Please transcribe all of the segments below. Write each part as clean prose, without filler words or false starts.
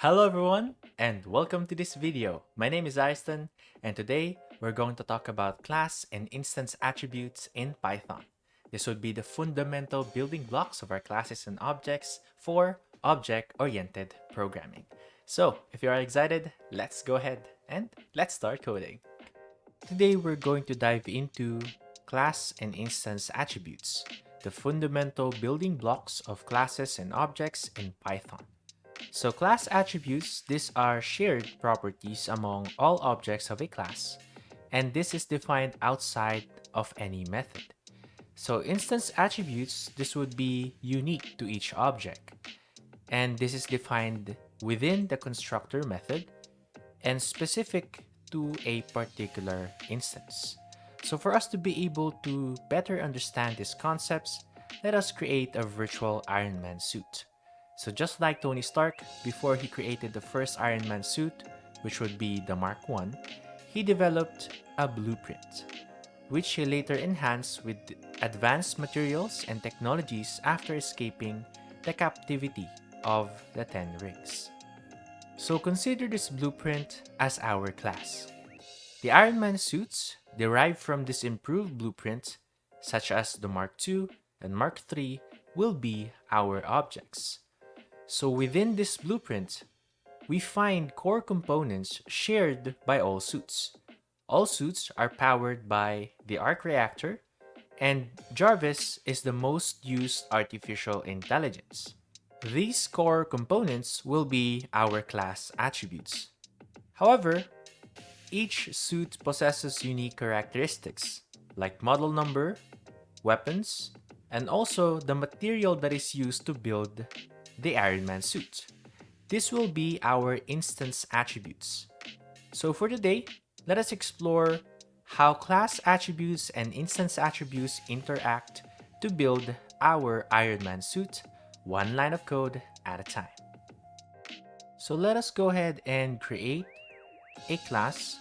Hello everyone and welcome to this video. My name is Ariston and today we're going to talk about class and instance attributes in Python. This would be the fundamental building blocks of our classes and objects for object-oriented programming. So if you are excited, let's go ahead and let's start coding. Today we're going to dive into class and instance attributes, the fundamental building blocks of classes and objects in Python. So class attributes, these are shared properties among all objects of a class, and this is defined outside of any method. So instance attributes, this would be unique to each object, and this is defined within the constructor method and specific to a particular instance. So for us to be able to better understand these concepts, let us create a virtual Iron Man suit. So just like Tony Stark, before he created the first Iron Man suit, which would be the Mark 1, he developed a blueprint, which he later enhanced with advanced materials and technologies after escaping the captivity of the Ten Rings. So consider this blueprint as our class. The Iron Man suits derived from this improved blueprint, such as the Mark II and Mark III, will be our objects. So within this blueprint, we find core components shared by all suits. All suits are powered by the arc reactor, and Jarvis is the most used artificial intelligence. These core components will be our class attributes. However, each suit possesses unique characteristics, like model number, weapons, and also the material that is used to build the Iron Man suit. This will be our instance attributes. So for today, let us explore how class attributes and instance attributes interact to build our Iron Man suit, one line of code at a time. So let us go ahead and create a class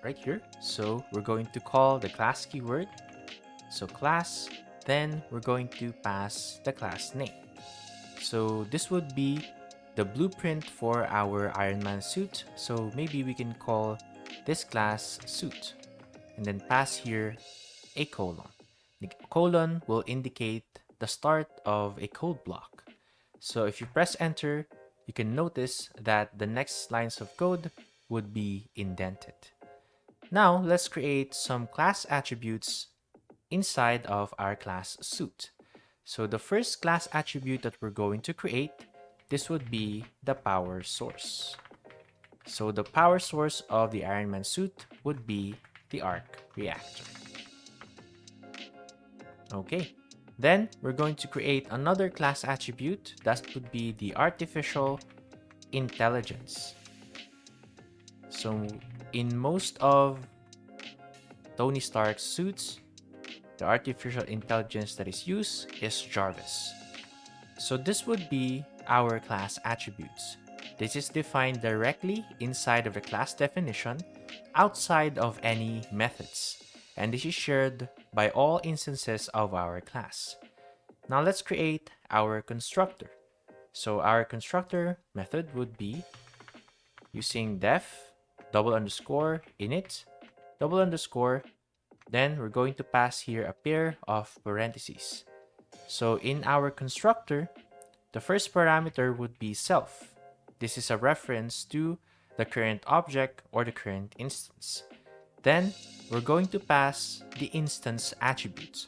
right here. So we're going to call the class keyword. So class, then we're going to pass the class name. So this would be the blueprint for our Iron Man suit. So maybe we can call this class suit and then pass here a colon. The colon will indicate the start of a code block. So if you press enter, you can notice that the next lines of code would be indented. Now let's create some class attributes inside of our class suit. So the first class attribute that we're going to create, this would be the power source. So the power source of the Iron Man suit would be the arc reactor. Okay, then we're going to create another class attribute that would be the artificial intelligence. So in most of Tony Stark's suits, the artificial intelligence that is used is Jarvis. So this would be our class attributes. This is defined directly inside of the class definition, outside of any methods, and this is shared by all instances of our class. Now let's create our constructor. So our constructor method would be using def double underscore init double underscore. Then we're going to pass here a pair of parentheses. So in our constructor, the first parameter would be self. This is a reference to the current object or the current instance. Then we're going to pass the instance attributes.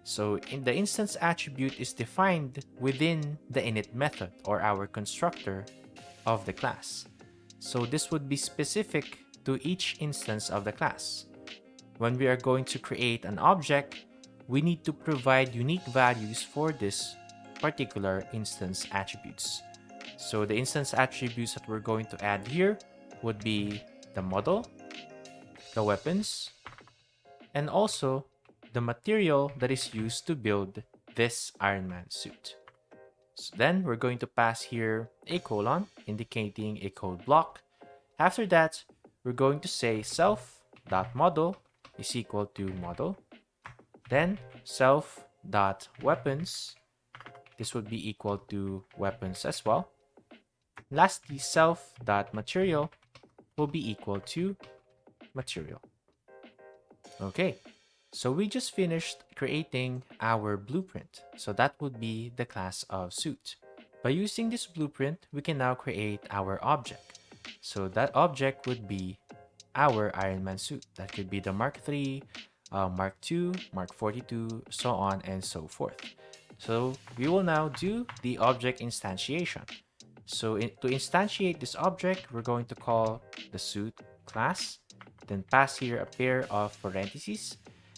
So the instance attribute is defined within the init method or our constructor of the class. So this would be specific to each instance of the class. When we are going to create an object, we need to provide unique values for this particular instance attributes. So the instance attributes that we're going to add here would be the model, the weapons, and also the material that is used to build this Iron Man suit. So then we're going to pass here a colon indicating a code block. After that, we're going to say self.model is equal to model. Then self.weapons, this would be equal to weapons as well. lastly, self.material will be equal to material. Okay, so we just finished creating our blueprint. So that would be the class of suit. By using this blueprint, we can now create our object. So that object would be our Iron Man suit. That could be the Mark III, Mark II, Mark 42, so on and so forth. So we will now do the object instantiation. So to instantiate this object, we're going to call the suit class, then pass here a pair of parentheses.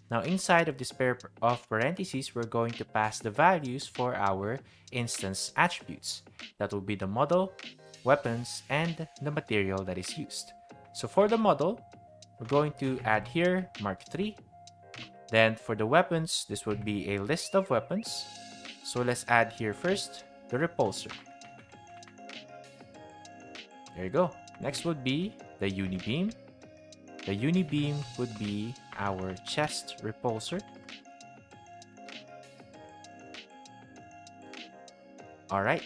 Now inside of this pair of parentheses, we're going to pass the values for our instance attributes. That will be the model, weapons, and the material that is used. So for the model, we're going to add here Mark III. Then for the weapons, this would be a list of weapons. So let's add here first the repulsor. There you go. Next would be the unibeam. The unibeam would be our chest repulsor. Alright.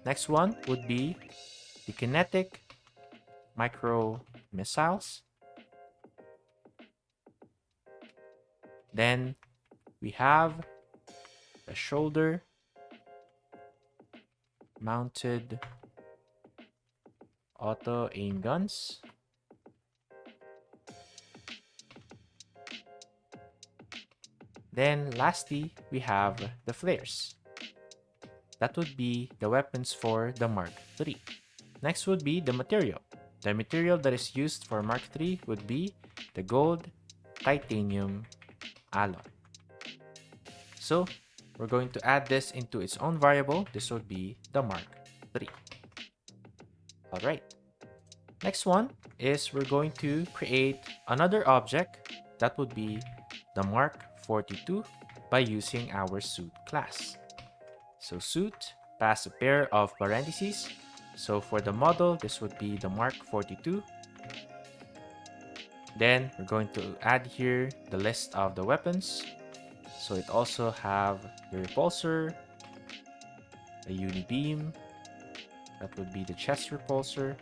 Next one would be the kinetic micro missiles. Then we have the shoulder mounted auto aim guns. Then lastly, we have the flares. That would be the weapons for the Mark III. Next would be the material. The material that is used for Mark III would be the gold titanium alloy. So we're going to add this into its own variable. This would be the Mark III. Alright. Next one is we're going to create another object that would be the Mark 42 by using our suit class. So suit, pass a pair of parentheses. So for the model, this would be the Mark 42. Then we're going to add here the list of the weapons. So it also have the repulsor, a unibeam, that would be the chest repulsor.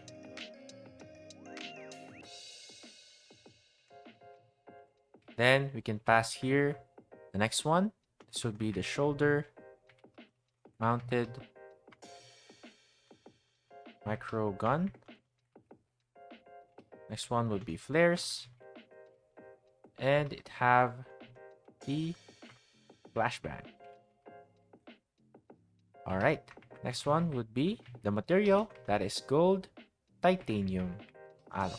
Then we can pass here the next one. This would be the shoulder mounted micro gun. Next one would be flares. And it have the flashbang. Alright, next one would be the material, that is gold titanium alloy.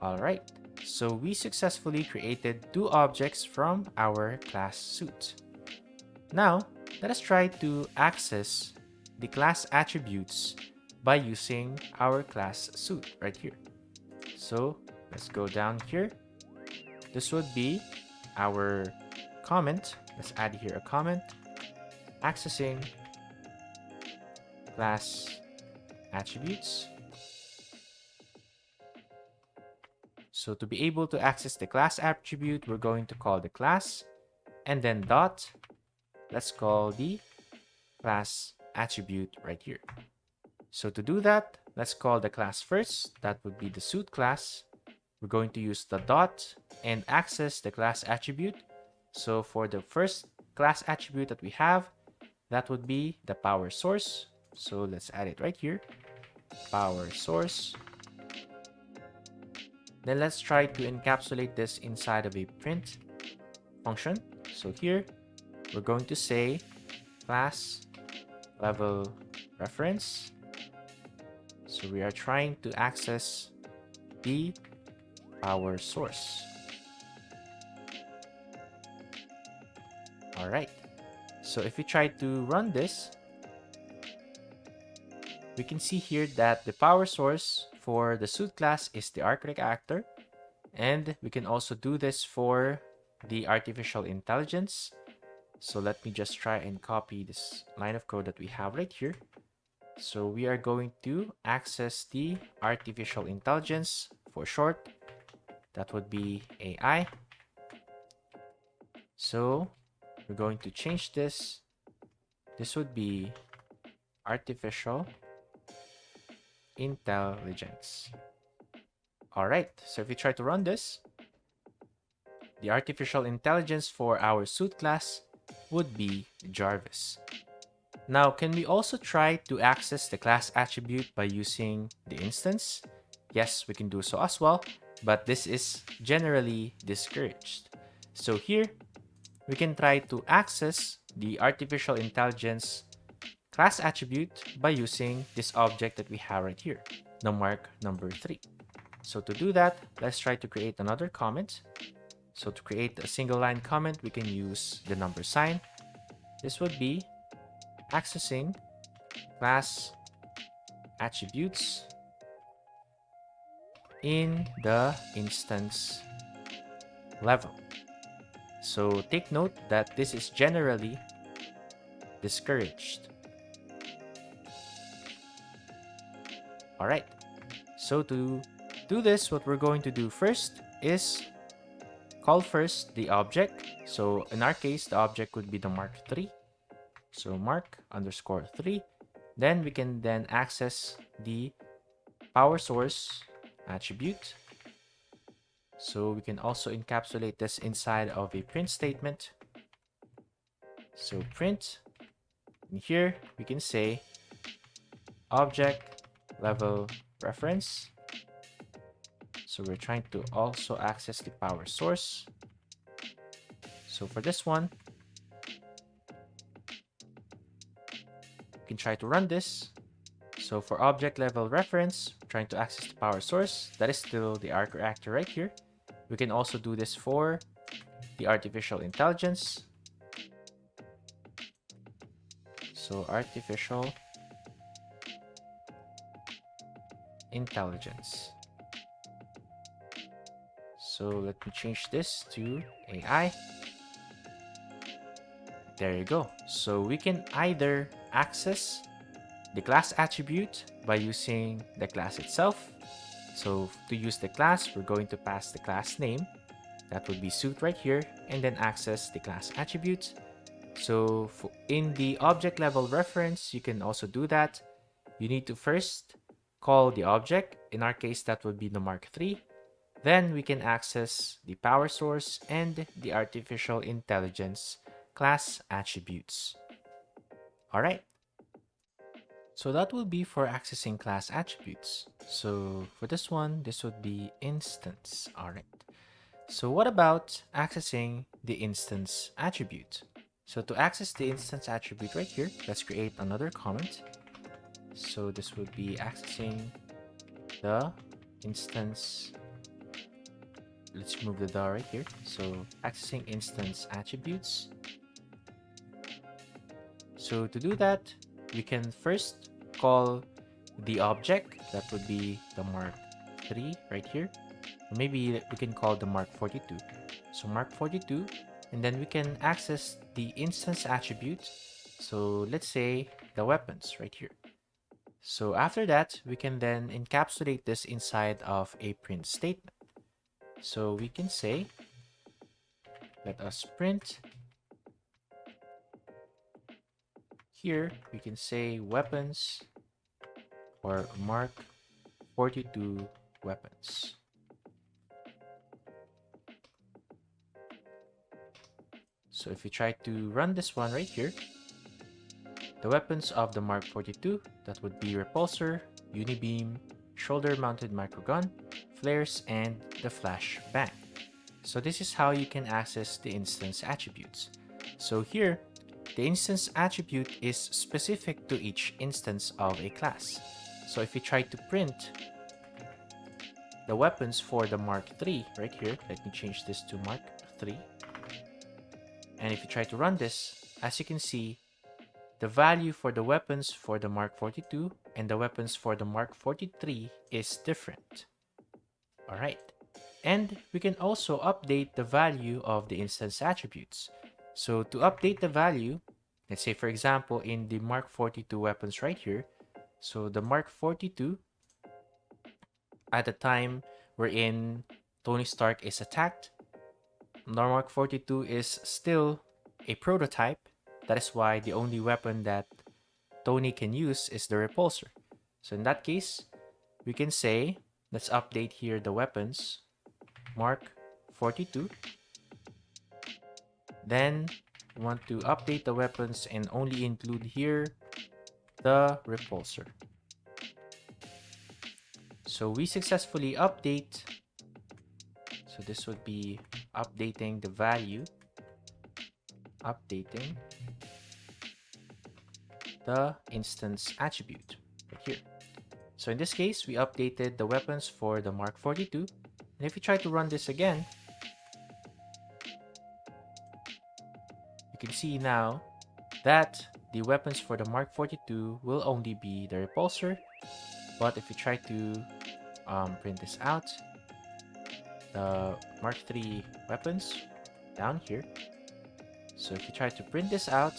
Alright, so we successfully created two objects from our class suit. Now, let us try to access the class attributes by using our class suit right here. So let's go down here. This would be our comment. Let's add here a comment. Accessing class attributes. So to be able to access the class attribute, we're going to call the class and then dot. Let's call the class attribute right here. So to do that, let's call the class first. That would be the suit class. We're going to use the dot and access the class attribute. So for the first class attribute that we have, that would be the power source. So let's add it right here. Power source. Then let's try to encapsulate this inside of a print function. So here, we're going to say class level reference. So we are trying to access the power source. Alright, so if we try to run this, we can see here that the power source for the suit class is the arc reactor, and we can also do this for the artificial intelligence. So let me just try and copy this line of code that we have right here. So we are going to access the artificial intelligence for short. That would be AI. So we're going to change this. This would be artificial intelligence. All right, so if we try to run this, the artificial intelligence for our suit class would be Jarvis. Now, can we also try to access the class attribute by using the instance? Yes, we can do so as well, but this is generally discouraged. So here, we can try to access the artificial intelligence class attribute by using this object that we have right here, the mark number 3. So to do that, let's try to create another comment. So to create a single line comment, we can use the number sign. This would be accessing class attributes in the instance level. So take note that this is generally discouraged. All right. So to do this, what we're going to do first is call first the object. So in our case, the object would be the mark 3. So mark underscore 3. Then we can then access the power source attribute. So we can also encapsulate this inside of a print statement. So print, and here we can say object level reference. So we're trying to also access the power source. So for this one, we can try to run this. So for object level reference, we're trying to access the power source. That is still the arc reactor right here. We can also do this for the artificial intelligence. So artificial intelligence. So let me change this to AI. There you go. So we can either access the class attribute by using the class itself. So to use the class, we're going to pass the class name. That would be suit right here, and then access the class attribute. So in the object level reference, you can also do that. You need to first call the object. In our case, that would be the mark 3. Then we can access the power source and the artificial intelligence class attributes. All right. So that will be for accessing class attributes. So for this one, this would be instance. All right. So what about accessing the instance attribute? So to access the instance attribute right here, let's create another comment. So this would be accessing the instance. Let's remove the DAR right here. So accessing instance attributes. So to do that, we can first call the object. That would be the mark 3 right here. Or maybe we can call the mark 42. So mark 42, and then we can access the instance attribute. So let's say the weapons right here. So after that, we can then encapsulate this inside of a print statement. So we can say, let us print. Here, we can say weapons or mark 42 weapons. So if we try to run this one right here, the weapons of the mark 42, that would be repulsor, unibeam, shoulder-mounted microgun, flares, and the flashbang. So this is how you can access the instance attributes. So here, the instance attribute is specific to each instance of a class. So if we try to print the weapons for the mark 3 right here, let me change this to mark 3. And if you try to run this, as you can see, the value for the weapons for the mark 42 and the weapons for the mark 43 is different. All right. And we can also update the value of the instance attributes. So to update the value, let's say for example in the mark 42 weapons right here, so the mark 42 at the time wherein Tony Stark is attacked, the mark 42 is still a prototype. That is why the only weapon that Tony can use is the repulsor. So in that case, we can say, let's update here the weapons, Mark 42. Then we want to update the weapons and only include here the repulsor. So we successfully update. So this would be updating the value, updating the instance attribute right here. So in this case, we updated the weapons for the Mark 42. And if we try to run this again, you can see now that the weapons for the Mark 42 will only be the repulsor. But if we try to print this out, the Mark 3 weapons down here. So if you try to print this out,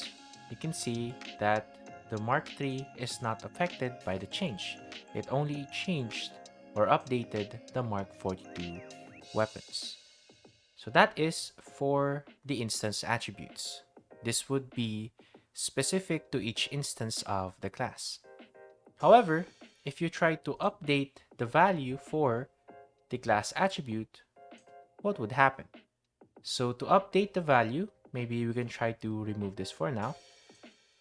you can see that the Mark III is not affected by the change. It only changed or updated the Mark 42 weapons. So that is for the instance attributes. This would be specific to each instance of the class. However, if you try to update the value for the class attribute, what would happen? So to update the value, maybe we can try to remove this for now.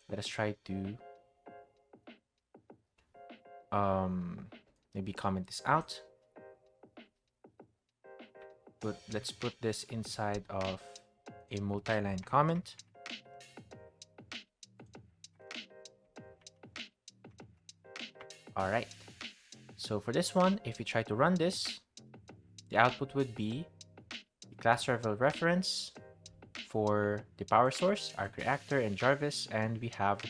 Let us try to maybe comment this out. But let's put this inside of a multi-line comment. All right. So for this one, if we try to run this, the output would be the class level reference for the power source, arc reactor, and Jarvis, and we have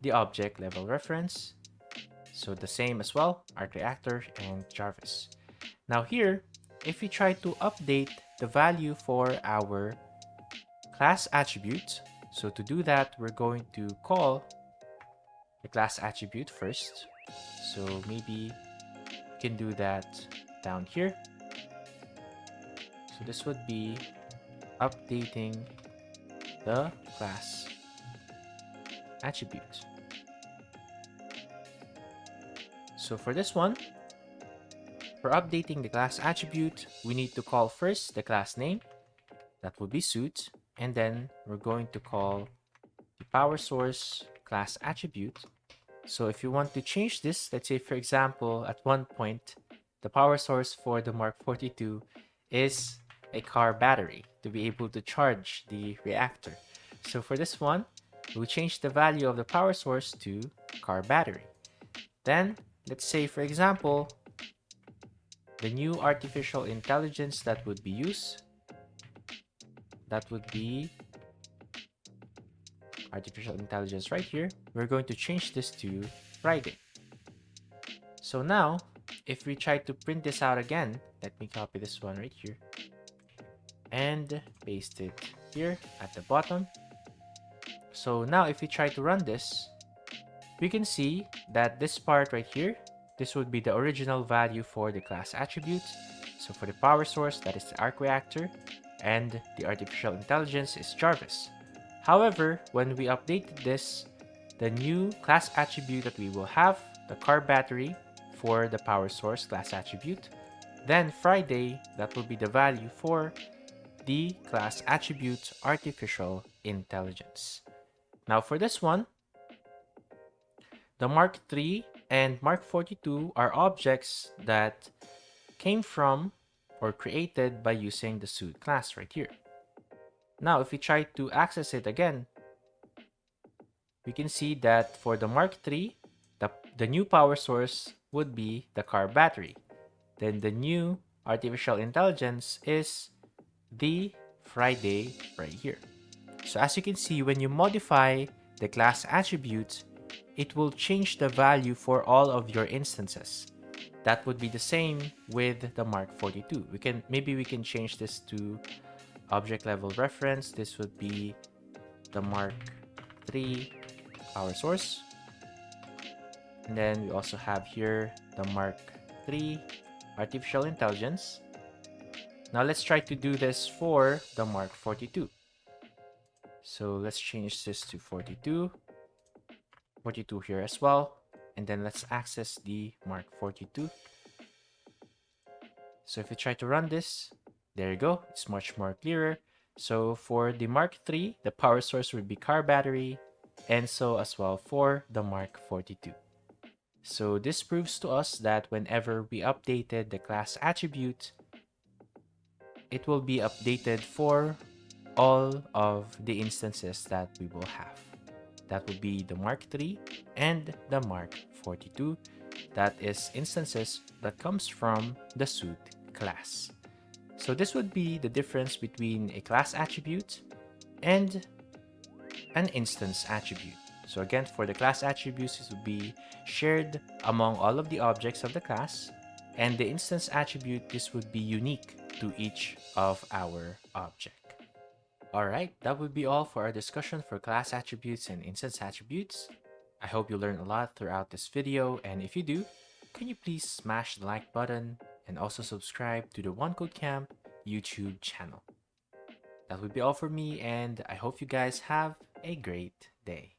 the object level reference. So the same as well, arc reactor and Jarvis. Now here, if we try to update the value for our class attribute, so to do that, we're going to call the class attribute first. So maybe we can do that down here. So this would be updating the class attribute. So for this one, for updating the class attribute, we need to call first the class name. That would be suit. And then we're going to call the power source class attribute. So if you want to change this, let's say for example, at one point, the power source for the Mark 42 is a car battery to be able to charge the reactor. So for this one, we'll change the value of the power source to car battery. Then let's say for example, the new artificial intelligence that would be used, that would be artificial intelligence right here. We're going to change this to Friday. So now, if we try to print this out again, let me copy this one right here and paste it here at the bottom. So now if we try to run this, we can see that this part right here, this would be the original value for the class attribute. So for the power source, that is the arc reactor, and the artificial intelligence is Jarvis. However, when we updated this, the new class attribute that we will have, the car battery for the power source class attribute, then Friday, that will be the value for the class attribute artificial intelligence. Now for this one, the Mark III and Mark 42 are objects that came from or created by using the suit class right here. Now, if we try to access it again, we can see that for the Mark III, the new power source would be the car battery. Then the new artificial intelligence is the Friday right here. So as you can see, when you modify the class attribute, it will change the value for all of your instances. That would be the same with the Mark 42. Maybe we can change this to object level reference. This would be the Mark III power source. And then we also have here the Mark III artificial intelligence. Now let's try to do this for the Mark 42. So let's change this to 42. 42 here as well. And then let's access the Mark 42. So if you try to run this, there you go. It's much more clearer. So for the Mark III, the power source would be car battery, and so as well for the Mark 42. So this proves to us that whenever we updated the class attribute, it will be updated for all of the instances that we will have. That would be the Mark III and the Mark 42. That is instances that comes from the suit class. So this would be the difference between a class attribute and an instance attribute. So again, for the class attributes, it would be shared among all of the objects of the class, and the instance attribute, this would be unique to each of our object. Alright, that would be all for our discussion for class attributes and instance attributes. I hope you learned a lot throughout this video, and if you do, can you please smash the like button and also subscribe to the OneCodeCamp YouTube channel. That would be all for me, and I hope you guys have a great day.